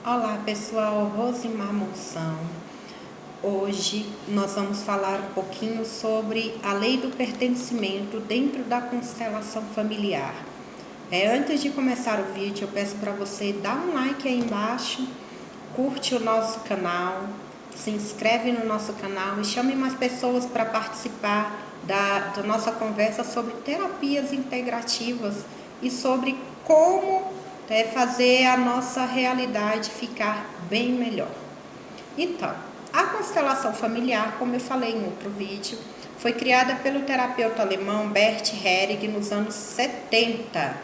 Olá pessoal, Rosimar Monção. Hoje nós vamos falar um pouquinho sobre a lei do pertencimento dentro da constelação familiar. Antes de começar o vídeo, eu peço para você dar um like aí embaixo, curte o nosso canal, se inscreve no nosso canal e chame mais pessoas para participar da nossa conversa sobre terapias integrativas e sobre como fazer a nossa realidade ficar bem melhor. Então, a constelação familiar, como eu falei em outro vídeo, foi criada pelo terapeuta alemão Bert Helling nos anos 70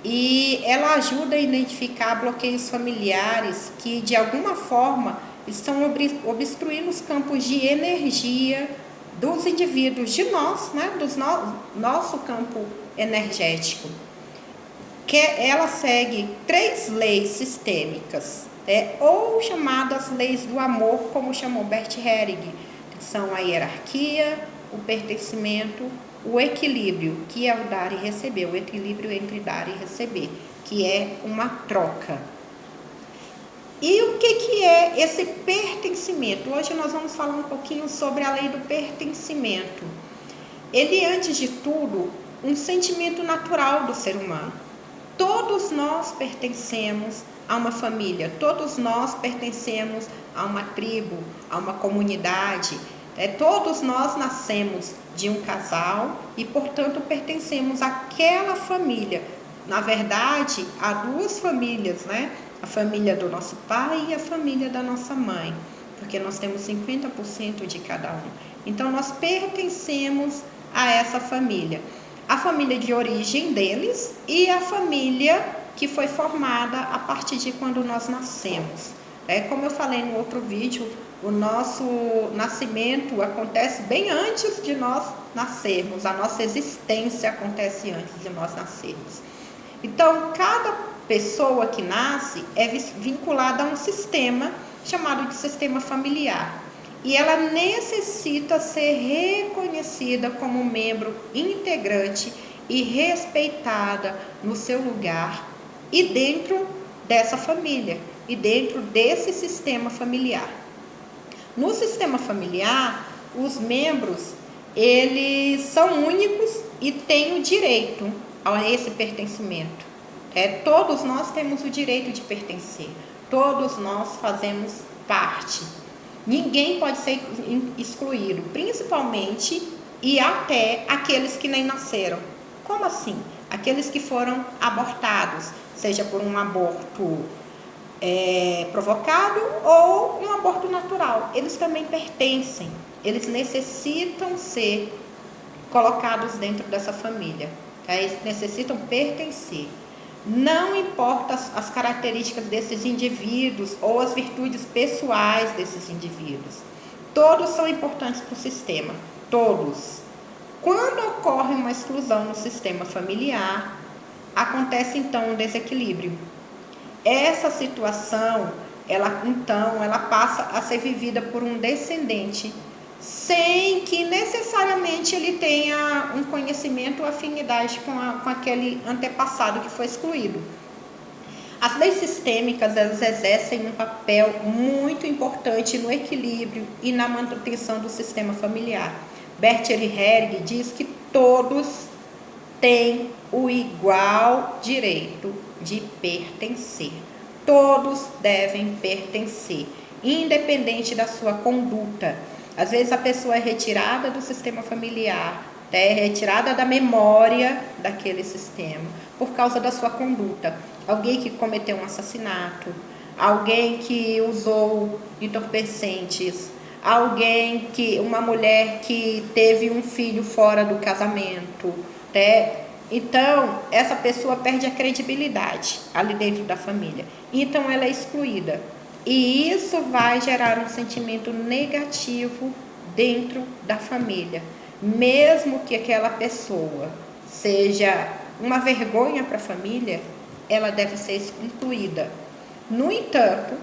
e ela ajuda a identificar bloqueios familiares que de alguma forma estão obstruindo os campos de energia dos indivíduos, de nós, né, nosso campo energético. Que ela segue 3 leis sistêmicas, ou chamadas leis do amor, como chamou Bert Helling, que são a hierarquia, o pertencimento, o equilíbrio, que é o dar e receber, o equilíbrio entre dar e receber, que é uma troca. E o que é esse pertencimento? Hoje nós vamos falar um pouquinho sobre a lei do pertencimento. Ele, antes de tudo, um sentimento natural do ser humano. Todos nós pertencemos a uma família, todos nós pertencemos a uma tribo, a uma comunidade. Todos nós nascemos de um casal e, portanto, pertencemos àquela família. Na verdade, há 2 famílias, né? A família do nosso pai e a família da nossa mãe, porque nós temos 50% de cada um. Então, nós pertencemos a essa família. A família de origem deles e a família que foi formada a partir de quando nós nascemos. Como eu falei no outro vídeo, o nosso nascimento acontece bem antes de nós nascermos, a nossa existência acontece antes de nós nascermos. Então, cada pessoa que nasce é vinculada a um sistema chamado de sistema familiar. E ela necessita ser reconhecida como membro integrante e respeitada no seu lugar e dentro dessa família e dentro desse sistema familiar. No sistema familiar, os membros, eles são únicos e têm o direito a esse pertencimento. Todos nós temos o direito de pertencer, todos nós fazemos parte. Ninguém pode ser excluído, principalmente e até aqueles que nem nasceram. Como assim? Aqueles que foram abortados, seja por um aborto provocado ou um aborto natural. Eles também pertencem, eles necessitam ser colocados dentro dessa família. Eles necessitam pertencer. Não importa as características desses indivíduos ou as virtudes pessoais desses indivíduos. Todos são importantes para o sistema, todos. Quando ocorre uma exclusão no sistema familiar, acontece então um desequilíbrio. Essa situação, ela passa a ser vivida por um descendente, sem que necessariamente ele tenha um conhecimento ou afinidade com aquele antepassado que foi excluído. As leis sistêmicas, elas exercem um papel muito importante no equilíbrio e na manutenção do sistema familiar. Bert Helling diz que todos têm o igual direito de pertencer. Todos devem pertencer, independente da sua conduta. Às vezes a pessoa é retirada do sistema familiar, é retirada da memória daquele sistema por causa da sua conduta. Alguém que cometeu um assassinato, alguém que usou entorpecentes, uma mulher que teve um filho fora do casamento. Então, essa pessoa perde a credibilidade ali dentro da família. Então, ela é excluída. E isso vai gerar um sentimento negativo dentro da família. Mesmo que aquela pessoa seja uma vergonha para a família, ela deve ser incluída. No entanto,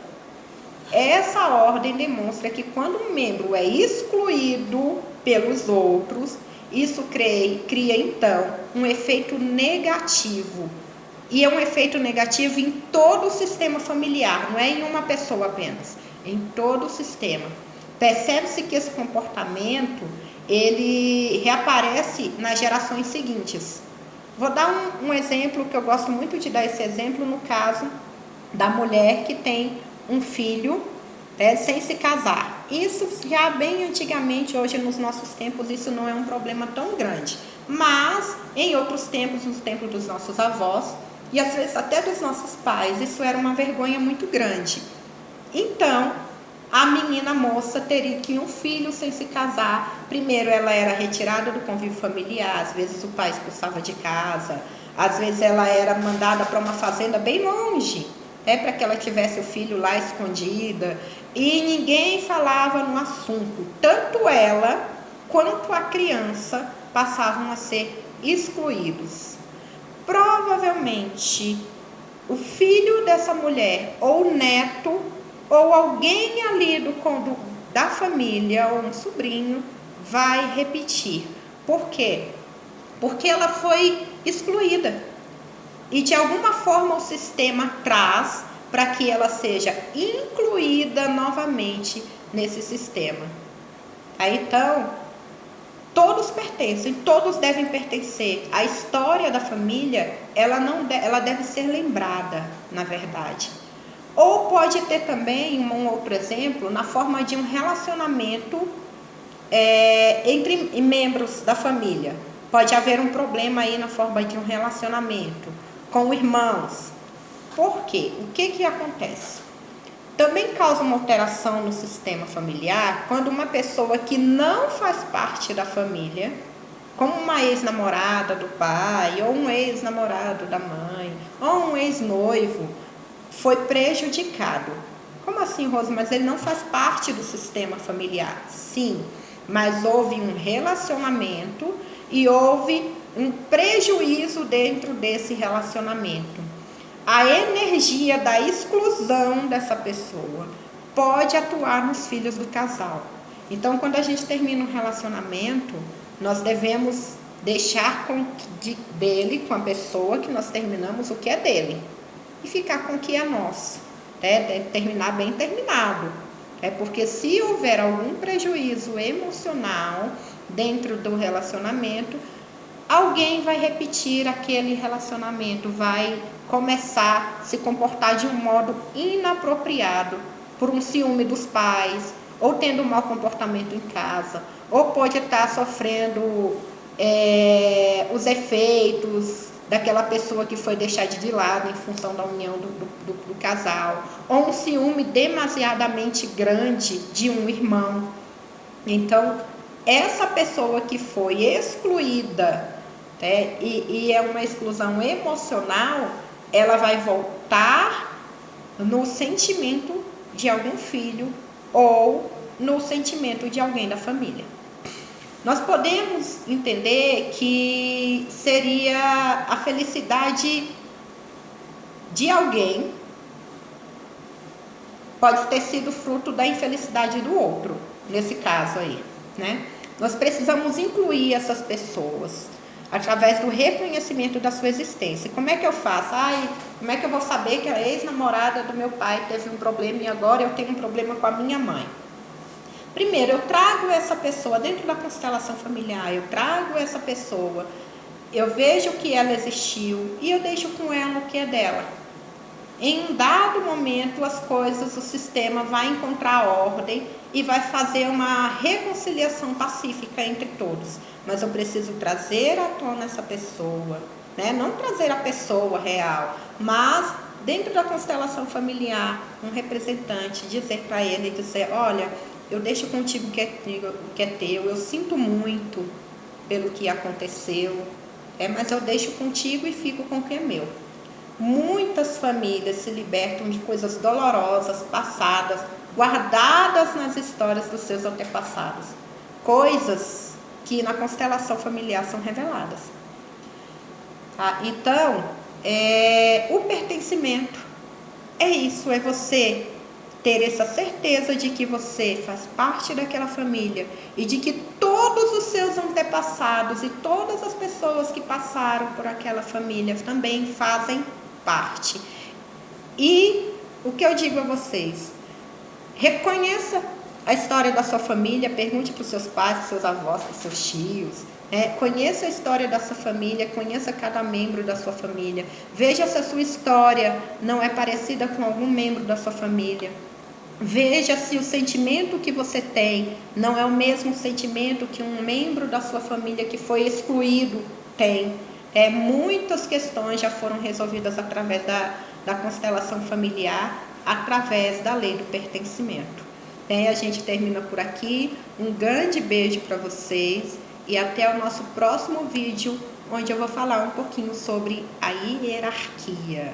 essa ordem demonstra que quando um membro é excluído pelos outros, isso cria então um efeito negativo E é um efeito negativo em todo o sistema familiar, não é em uma pessoa apenas, em todo o sistema. Percebe-se que esse comportamento, ele reaparece nas gerações seguintes. Vou dar um exemplo, que eu gosto muito de dar esse exemplo, no caso da mulher que tem um filho, sem se casar. Isso já bem antigamente, hoje nos nossos tempos, isso não é um problema tão grande. Mas em outros tempos, nos tempos dos nossos avós, e às vezes até dos nossos pais, isso era uma vergonha muito grande. Então, a menina moça teria que um filho sem se casar. Primeiro ela era retirada do convívio familiar, às vezes o pai expulsava de casa, às vezes ela era mandada para uma fazenda bem longe, para que ela tivesse o filho lá escondida, e ninguém falava no assunto. Tanto ela quanto a criança passavam a ser excluídos. Provavelmente o filho dessa mulher, ou o neto, ou alguém ali da família, ou um sobrinho, vai repetir. Por quê? Porque ela foi excluída. E de alguma forma o sistema traz para que ela seja incluída novamente nesse sistema. Aí então, todos pertencem, todos devem pertencer. A história da família, ela deve ser lembrada, na verdade. Ou pode ter também um outro exemplo na forma de um relacionamento entre membros da família. Pode haver um problema aí na forma de um relacionamento com irmãos. Por quê? O que acontece? Também causa uma alteração no sistema familiar quando uma pessoa que não faz parte da família, como uma ex-namorada do pai, ou um ex-namorado da mãe, ou um ex-noivo, foi prejudicado. Como assim, Rose? Mas ele não faz parte do sistema familiar. Sim, mas houve um relacionamento e houve um prejuízo dentro desse relacionamento. A energia da exclusão dessa pessoa pode atuar nos filhos do casal. Então, quando a gente termina um relacionamento, nós devemos deixar dele, com a pessoa que nós terminamos, o que é dele. E ficar com o que é nosso. Terminar bem terminado. Porque se houver algum prejuízo emocional dentro do relacionamento, alguém vai repetir aquele relacionamento, vai começar a se comportar de um modo inapropriado, por um ciúme dos pais, ou tendo um mau comportamento em casa, ou pode estar sofrendo os efeitos daquela pessoa que foi deixada de lado em função da união do casal, ou um ciúme demasiadamente grande de um irmão. Então, essa pessoa que foi excluída, e é uma exclusão emocional, ela vai voltar no sentimento de algum filho ou no sentimento de alguém da família. Nós podemos entender que seria a felicidade de alguém, pode ter sido fruto da infelicidade do outro, nesse caso aí, né? Nós precisamos incluir essas pessoas através do reconhecimento da sua existência. Como é que eu faço? Como é que eu vou saber que a ex-namorada do meu pai teve um problema e agora eu tenho um problema com a minha mãe? Primeiro, eu trago essa pessoa dentro da constelação familiar, eu trago essa pessoa, eu vejo que ela existiu e eu deixo com ela o que é dela. Em um dado momento, as coisas, o sistema vai encontrar ordem e vai fazer uma reconciliação pacífica entre todos. Mas eu preciso trazer à tona essa pessoa, né? Não trazer a pessoa real, mas dentro da constelação familiar, um representante dizer para ele, olha, eu deixo contigo o que é teu, eu sinto muito pelo que aconteceu, mas eu deixo contigo e fico com o que é meu. Muitas famílias se libertam de coisas dolorosas, passadas, guardadas nas histórias dos seus antepassados. Coisas que na constelação familiar são reveladas. Então, o pertencimento é isso, é você ter essa certeza de que você faz parte daquela família e de que todos os seus antepassados e todas as pessoas que passaram por aquela família também fazem parte. E o que eu digo a vocês? Reconheça a história da sua família, pergunte para os seus pais, para os seus avós, para os seus tios. Conheça a história da sua família, conheça cada membro da sua família. Veja se a sua história não é parecida com algum membro da sua família. Veja se o sentimento que você tem não é o mesmo sentimento que um membro da sua família que foi excluído tem. Muitas questões já foram resolvidas através da constelação familiar, através da lei do pertencimento. A gente termina por aqui. Um grande beijo para vocês e até o nosso próximo vídeo, onde eu vou falar um pouquinho sobre a hierarquia.